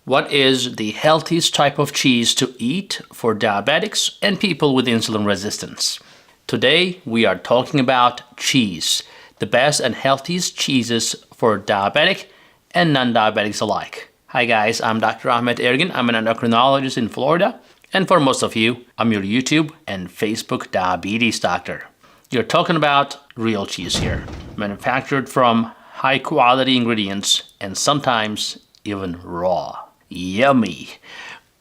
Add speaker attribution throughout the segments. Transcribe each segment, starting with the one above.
Speaker 1: What is the healthiest type of cheese to eat for diabetics and people with insulin resistance? Today, we are talking about cheese, the best and healthiest cheeses for diabetic and non-diabetics alike. Hi guys, I'm Dr. Ahmed Ergin. I'm an endocrinologist in Florida. And for most of you, I'm your YouTube and Facebook diabetes doctor. You're talking about real cheese here, manufactured from high quality ingredients and sometimes even raw. Yummy!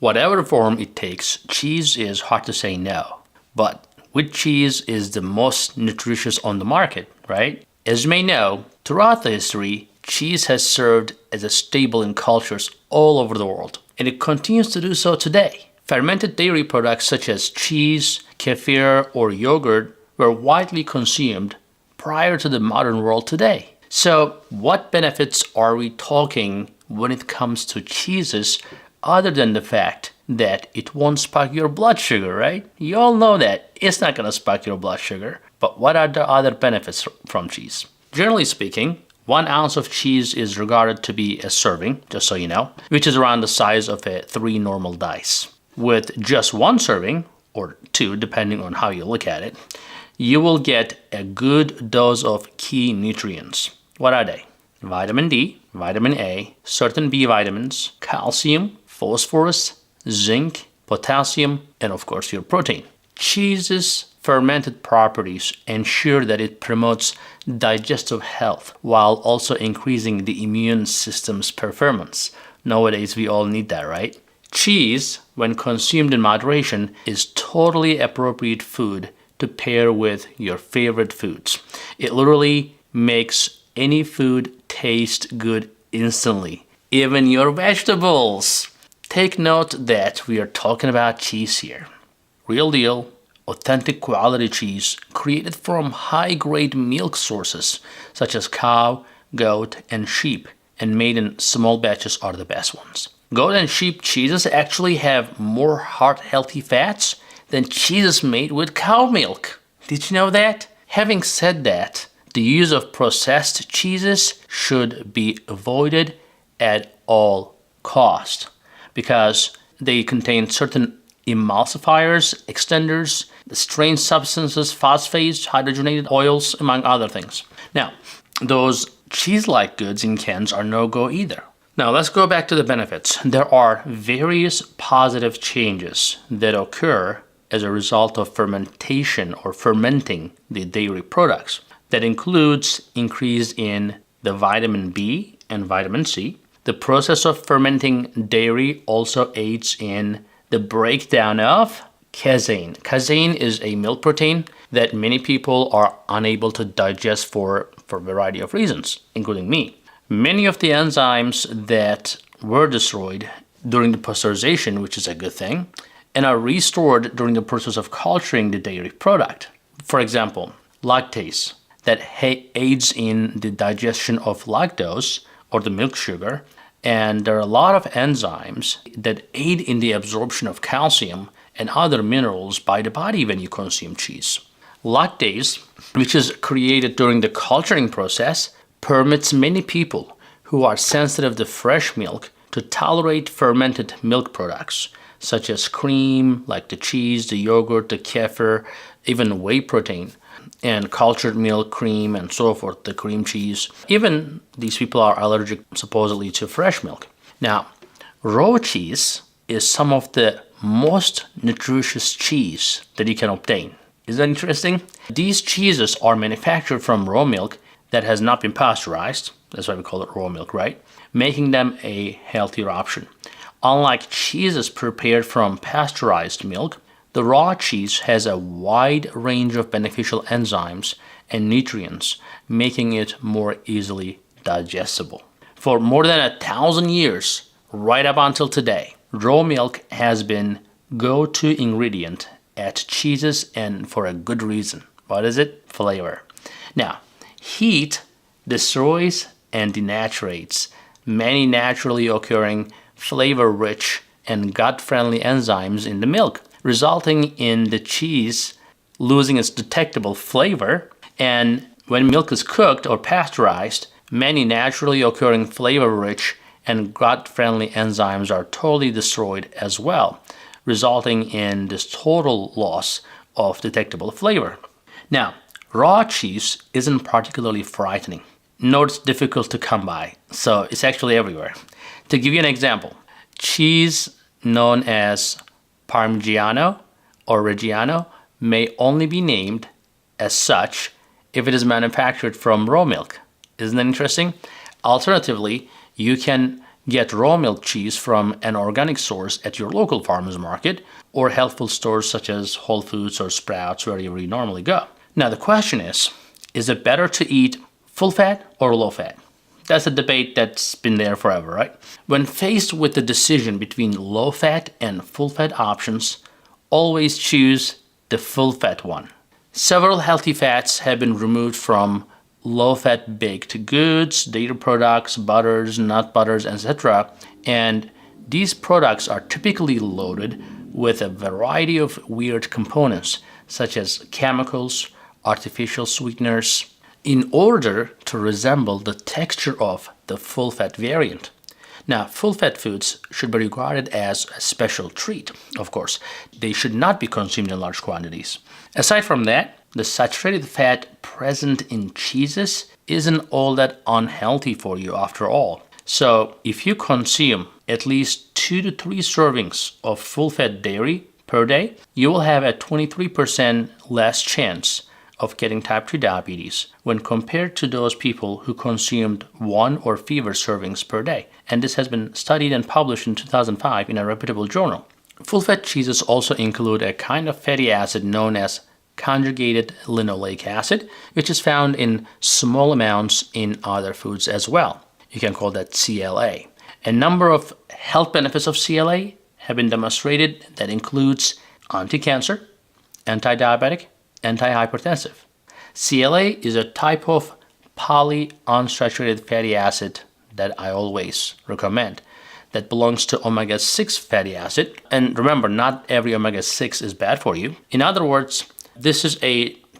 Speaker 1: Whatever form it takes, cheese is hard to say no. But which cheese is the most nutritious on the market, right? As you may know, throughout the history, cheese has served as a staple in cultures all over the world, and it continues to do so today. Fermented dairy products such as cheese, kefir, or yogurt were widely consumed prior to the modern world today. So, what benefits are we talking when it comes to cheeses other than the fact that it won't spike your blood sugar, right? You all know that it's not going to spike your blood sugar. But what are the other benefits from cheese? Generally speaking, 1 ounce of cheese is regarded to be a serving, just so you know, which is around the size of 3 normal dice. With just 1 serving, or 2 depending on how you look at it, you will get a good dose of key nutrients. What are they? Vitamin D, vitamin A, certain B vitamins, calcium, phosphorus, zinc, potassium, and of course your protein. Cheese's fermented properties ensure that it promotes digestive health while also increasing the immune system's performance. Nowadays we all need that, right? Cheese, when consumed in moderation, is totally appropriate food to pair with your favorite foods. It literally makes any food taste good instantly, even your vegetables. Take note that we are talking about cheese here. Real deal, authentic quality cheese created from high-grade milk sources such as cow, goat, and sheep, and made in small batches are the best ones. Goat and sheep cheeses actually have more heart-healthy fats than cheeses made with cow milk. Did you know that? Having said that, the use of processed cheeses should be avoided at all cost because they contain certain emulsifiers, extenders, strange substances, phosphates, hydrogenated oils, among other things. Now, those cheese-like goods in cans are no-go either. Now, let's go back to the benefits. There are various positive changes that occur as a result of fermentation or fermenting the dairy products. That includes increase in the vitamin B and vitamin C. The process of fermenting dairy also aids in the breakdown of casein. Casein is a milk protein that many people are unable to digest for a variety of reasons, including me. Many of the enzymes that were destroyed during the pasteurization, which is a good thing, and are restored during the process of culturing the dairy product. For example, lactase, that aids in the digestion of lactose or the milk sugar, and there are a lot of enzymes that aid in the absorption of calcium and other minerals by the body when you consume cheese. Lactase, which is created during the culturing process, permits many people who are sensitive to fresh milk to tolerate fermented milk products, such as cream, like the cheese, the yogurt, the kefir, even whey protein, and cultured milk, cream, and so forth, the cream cheese. Even these people are allergic, supposedly, to fresh milk. Now, raw cheese is some of the most nutritious cheese that you can obtain. Is that interesting? These cheeses are manufactured from raw milk that has not been pasteurized. That's why we call it raw milk, right? Making them a healthier option. Unlike cheeses prepared from pasteurized milk, the raw cheese has a wide range of beneficial enzymes and nutrients, making it more easily digestible. For more than 1,000 years, right up until today, raw milk has been go-to ingredient at cheeses, and for a good reason. What is it? Flavor. Now, heat destroys and denaturates many naturally occurring flavor-rich and gut-friendly enzymes in the milk, resulting in the cheese losing its detectable flavor. And when milk is cooked or pasteurized, many naturally occurring flavor-rich and gut-friendly enzymes are totally destroyed as well, resulting in this total loss of detectable flavor. Now, raw cheese isn't particularly frightening, nor it's difficult to come by, so it's actually everywhere. To give you an example, cheese known as Parmigiano or Reggiano may only be named as such if it is manufactured from raw milk. Isn't that interesting? Alternatively, you can get raw milk cheese from an organic source at your local farmer's market or health food stores such as Whole Foods or Sprouts, wherever you normally go. Now the question is it better to eat full fat or low fat? That's a debate that's been there forever, right? When faced with the decision between low fat and full fat options, always choose the full fat one. Several healthy fats have been removed from low-fat baked goods, dairy products, butters, nut butters, etc. And these products are typically loaded with a variety of weird components, such as chemicals, artificial sweeteners, in order to resemble the texture of the full-fat variant. Now, full-fat foods should be regarded as a special treat, of course. They should not be consumed in large quantities. Aside from that, the saturated fat present in cheeses isn't all that unhealthy for you after all. So if you consume at least 2 to 3 servings of full-fat dairy per day, you will have a 23% less chance of getting type 2 diabetes when compared to those people who consumed 1 or fewer servings per day. And this has been studied and published in 2005 in a reputable journal. Full-fat cheeses also include a kind of fatty acid known as conjugated linoleic acid, which is found in small amounts in other foods as well. You can call that CLA. A number of health benefits of CLA have been demonstrated that includes anti-cancer, anti-diabetic, anti-hypertensive. CLA is a type of polyunsaturated fatty acid that I always recommend that belongs to omega-6 fatty acid. And remember, not every omega-6 is bad for you. In other words, this is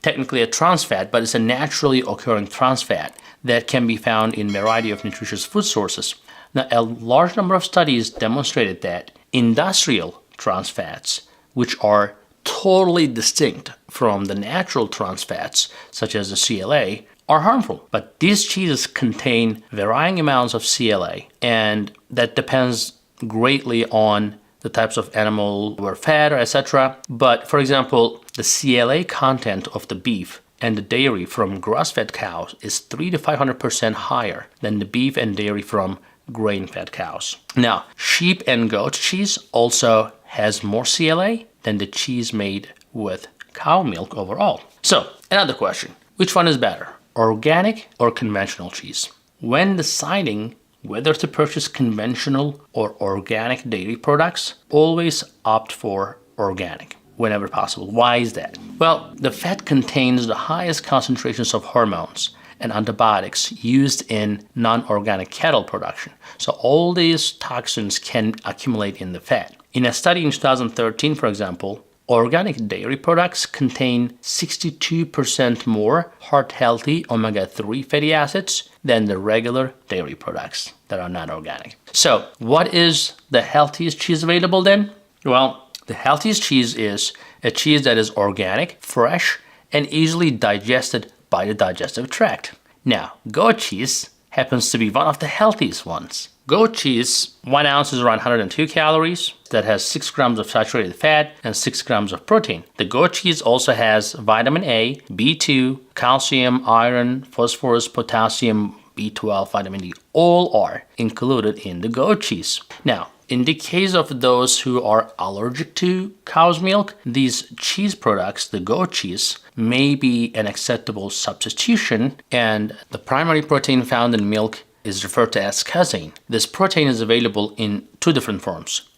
Speaker 1: technically a trans fat, but it's a naturally occurring trans fat that can be found in a variety of nutritious food sources. Now, a large number of studies demonstrated that industrial trans fats, which are totally distinct from the natural trans fats, such as the CLA, are harmful. But these cheeses contain varying amounts of CLA, and that depends greatly on the types of animal or fat, or etc. But for example, the CLA content of the beef and the dairy from grass-fed cows is 300 to 500% higher than the beef and dairy from grain-fed cows. Now, sheep and goat cheese also has more CLA than the cheese made with cow milk overall. So, another question, which one is better, organic or conventional cheese? When deciding whether to purchase conventional or organic dairy products, always opt for organic whenever possible. Why is that? Well, the fat contains the highest concentrations of hormones and antibiotics used in non-organic cattle production. So all these toxins can accumulate in the fat. In a study in 2013, for example, organic dairy products contain 62% more heart-healthy omega-3 fatty acids than the regular dairy products that are not organic. So, what is the healthiest cheese available then? Well, the healthiest cheese is a cheese that is organic, fresh, and easily digested by the digestive tract. Now, goat cheese happens to be one of the healthiest ones. Goat cheese, 1 ounce is around 102 calories. That has 6 grams of saturated fat and 6 grams of protein. The goat cheese also has vitamin A, B2, calcium, iron, phosphorus, potassium, B12, vitamin D. All are included in the goat cheese. Now, in the case of those who are allergic to cow's milk, these cheese products, the goat cheese, may be an acceptable substitution, and the primary protein found in milk is referred to as casein. This protein is available in 2 different forms,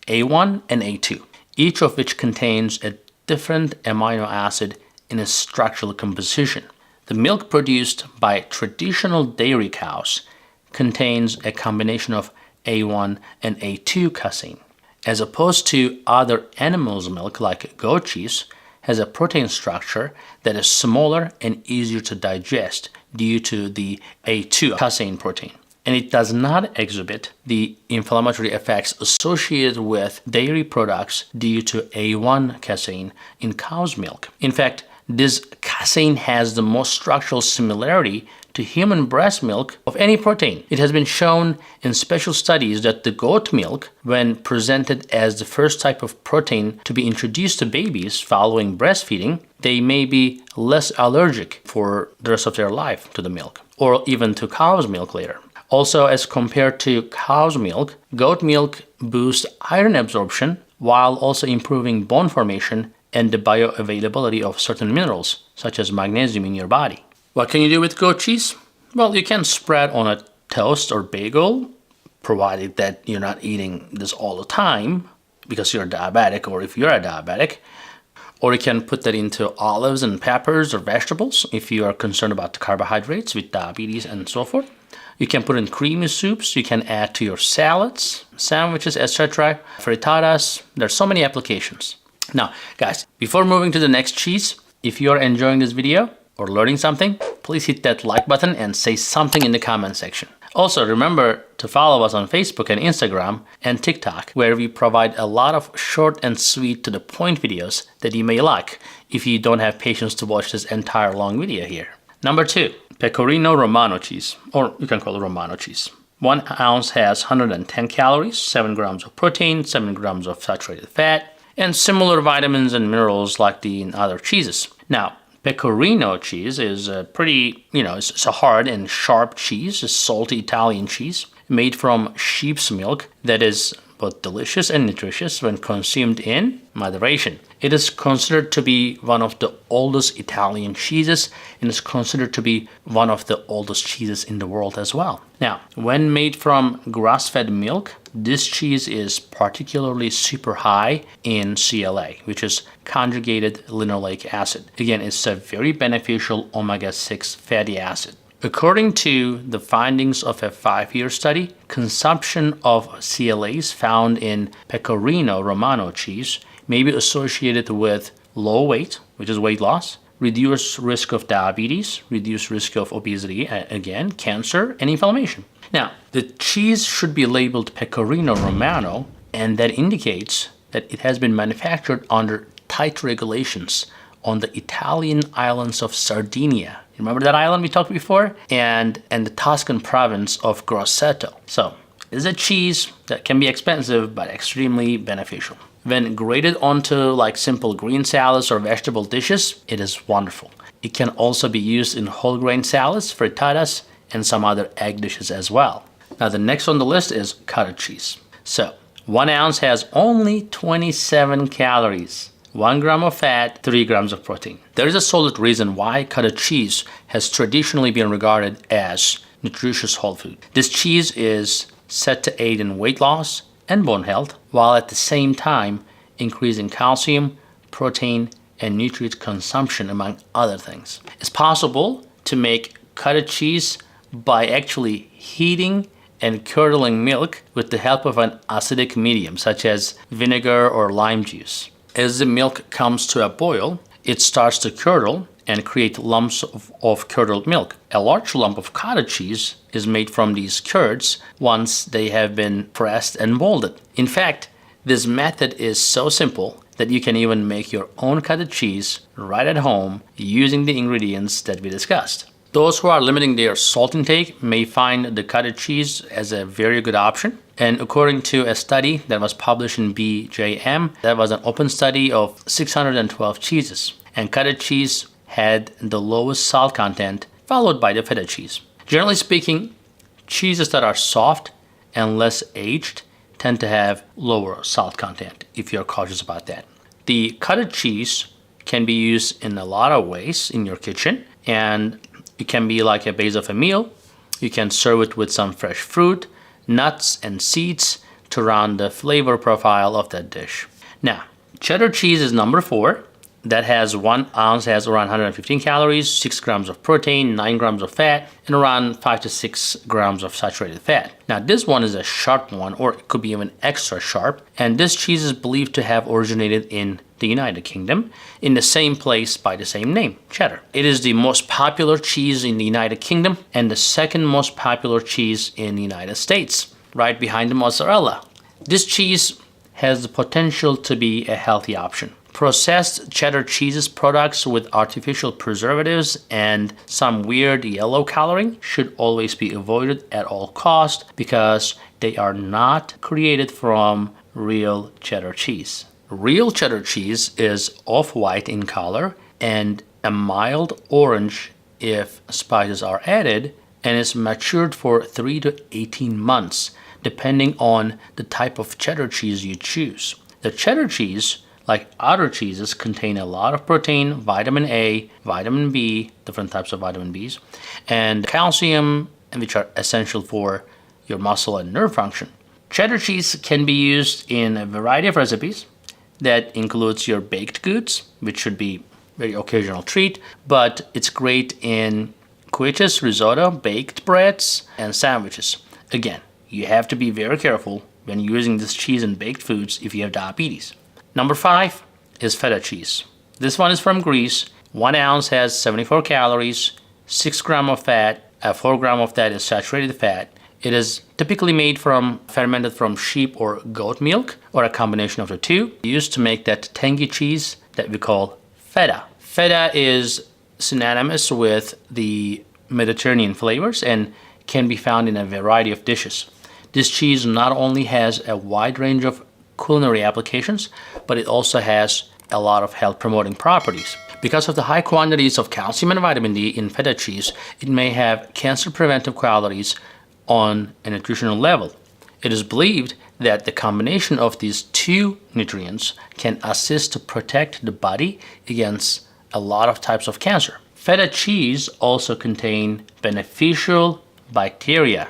Speaker 1: A1 and A2, each of which contains a different amino acid in its structural composition. The milk produced by traditional dairy cows contains a combination of A1 and A2 casein, as opposed to other animals' milk like goat cheese has a protein structure that is smaller and easier to digest due to the A2 casein protein. and it does not exhibit the inflammatory effects associated with dairy products due to A1 casein in cow's milk. In fact, this casein has the most structural similarity to human breast milk of any protein. It has been shown in special studies that the goat milk, when presented as the first type of protein to be introduced to babies following breastfeeding, they may be less allergic for the rest of their life to the milk, or even to cow's milk later. Also, as compared to cow's milk, goat milk boosts iron absorption while also improving bone formation and the bioavailability of certain minerals, such as magnesium in your body. What can you do with goat cheese? Well, you can spread on a toast or bagel, provided that you're not eating this all the time because you're diabetic, or if you're a diabetic. Or you can put that into olives and peppers or vegetables if you are concerned about the carbohydrates with diabetes and so forth. You can put in creamy soups. You can add to your salads, sandwiches, etc. Frittatas. There's so many applications. Now, guys, before moving to the next cheese, if you are enjoying this video or learning something, please hit that like button and say something in the comment section. Also, remember to follow us on Facebook and Instagram and TikTok, where we provide a lot of short and sweet to the point videos that you may like if you don't have patience to watch this entire long video here. Number 2, Pecorino Romano cheese, or you can call it Romano cheese. 1 ounce has 110 calories, 7 grams of protein, 7 grams of saturated fat, and similar vitamins and minerals like in other cheeses. Now, Pecorino cheese is a pretty, it's a hard and sharp cheese, a salty Italian cheese made from sheep's milk that is both delicious and nutritious when consumed in moderation. It is considered to be one of the oldest Italian cheeses, and is considered to be one of the oldest cheeses in the world as well. Now, when made from grass-fed milk, this cheese is particularly super high in CLA, which is conjugated linoleic acid. Again, it's a very beneficial omega-6 fatty acid. According to the findings of a 5-year study, consumption of CLAs found in Pecorino Romano cheese may be associated with low weight, which is weight loss, reduced risk of diabetes, reduced risk of obesity, again, cancer, and inflammation. Now, the cheese should be labeled Pecorino Romano, and that indicates that it has been manufactured under tight regulations on the Italian islands of Sardinia. Remember that island we talked before? And the Tuscan province of Grosseto. So, it is a cheese that can be expensive but extremely beneficial. When grated onto like simple green salads or vegetable dishes, it is wonderful. It can also be used in whole grain salads, frittatas, and some other egg dishes as well. Now, the next on the list is cottage cheese. So, 1 ounce has only 27 calories. 1 gram of fat, 3 grams of protein. There is a solid reason why cottage cheese has traditionally been regarded as nutritious whole food. This cheese is said to aid in weight loss and bone health, while at the same time increasing calcium, protein, and nutrient consumption, among other things. It's possible to make cottage cheese by actually heating and curdling milk with the help of an acidic medium, such as vinegar or lime juice. As the milk comes to a boil, it starts to curdle and create lumps of curdled milk. A large lump of cottage cheese is made from these curds once they have been pressed and molded. In fact, this method is so simple that you can even make your own cottage cheese right at home using the ingredients that we discussed. Those who are limiting their salt intake may find the cottage cheese as a very good option. And according to a study that was published in BJM, that was an open study of 612 cheeses. And cottage cheese had the lowest salt content, followed by the feta cheese. Generally speaking, cheeses that are soft and less aged tend to have lower salt content, if you're cautious about that. The cottage cheese can be used in a lot of ways in your kitchen, and it can be like a base of a meal. You can serve it with some fresh fruit, nuts, and seeds to round the flavor profile of that dish. Now, cheddar cheese is number 4. That has 1 ounce, has around 115 calories, 6 grams of protein, 9 grams of fat, and around 5 to 6 grams of saturated fat. Now, this one is a sharp one, or it could be even extra sharp. And this cheese is believed to have originated in the United Kingdom, in the same place by the same name, cheddar. It is the most popular cheese in the United Kingdom and the second most popular cheese in the United States, right behind the mozzarella. This cheese has the potential to be a healthy option. Processed cheddar cheeses products with artificial preservatives and some weird yellow coloring should always be avoided at all costs because they are not created from real cheddar cheese. Real cheddar cheese is off-white in color and a mild orange if spices are added, and is matured for 3 to 18 months depending on the type of cheddar cheese you choose. The cheddar cheese, like other cheeses, contain a lot of protein, vitamin A, vitamin B, different types of vitamin Bs, and calcium, which are essential for your muscle and nerve function. Cheddar cheese can be used in a variety of recipes. That includes your baked goods, which should be a very occasional treat, but it's great in quiches, risotto, baked breads, and sandwiches. Again, you have to be very careful when using this cheese in baked foods if you have diabetes. Number 5 is feta cheese. This one is from Greece. 1 ounce has 74 calories, 6 grams of fat, 4 grams of that is saturated fat. It is typically made from fermented from sheep or goat milk, or a combination of the two, used to make that tangy cheese that we call feta. Feta is synonymous with the Mediterranean flavors and can be found in a variety of dishes. This cheese not only has a wide range of culinary applications, but it also has a lot of health promoting properties. Because of the high quantities of calcium and vitamin D in feta cheese, it may have cancer preventive qualities on a nutritional level. It is believed that the combination of these two nutrients can assist to protect the body against a lot of types of cancer. Feta cheese also contains beneficial bacteria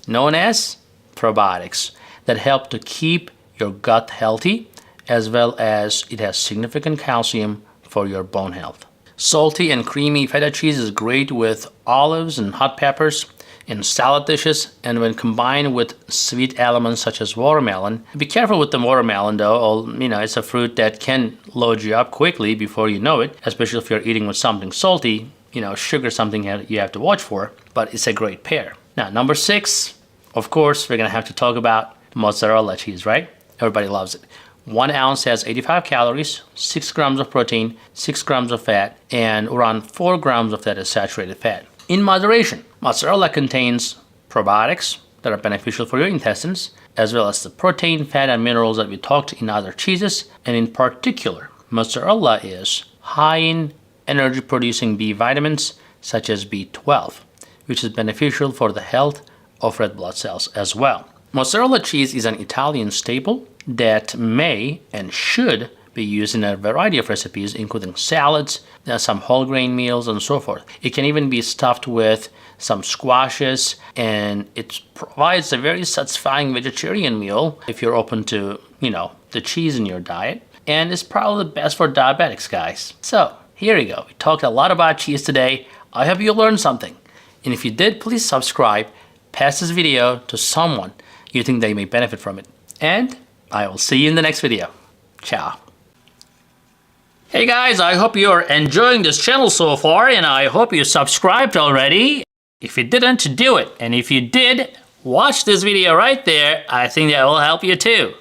Speaker 1: known as probiotics that help to keep your gut healthy, as well as it has significant calcium for your bone health. Salty and creamy feta cheese is great with olives and hot peppers in salad dishes, and when combined with sweet elements such as watermelon. Be careful with the watermelon though, it's a fruit that can load you up quickly before you know it, especially if you're eating with something salty. Sugar is something you have to watch for, but it's a great pair. Now, number 6, of course, we're gonna have to talk about mozzarella cheese, right? Everybody loves it. 1 ounce has 85 calories, 6 grams of protein, 6 grams of fat, and around 4 grams of that is saturated fat. In moderation, mozzarella contains probiotics that are beneficial for your intestines, as well as the protein, fat, and minerals that we talked in other cheeses. And in particular, mozzarella is high in energy-producing B vitamins, such as B12, which is beneficial for the health of red blood cells as well. Mozzarella cheese is an Italian staple that may and should be used in a variety of recipes, including salads, some whole grain meals, and so forth. It can even be stuffed with some squashes, and it provides a very satisfying vegetarian meal if you're open to, the cheese in your diet. And it's probably the best for diabetics, guys. So, here you go. We talked a lot about cheese today. I hope you learned something. And if you did, please subscribe, pass this video to someone you think they may benefit from it. And I will see you in the next video. Ciao. Hey guys, I hope you're enjoying this channel so far, and I hope you subscribed already. If you didn't, do it. And if you did, watch this video right there. I think that will help you too.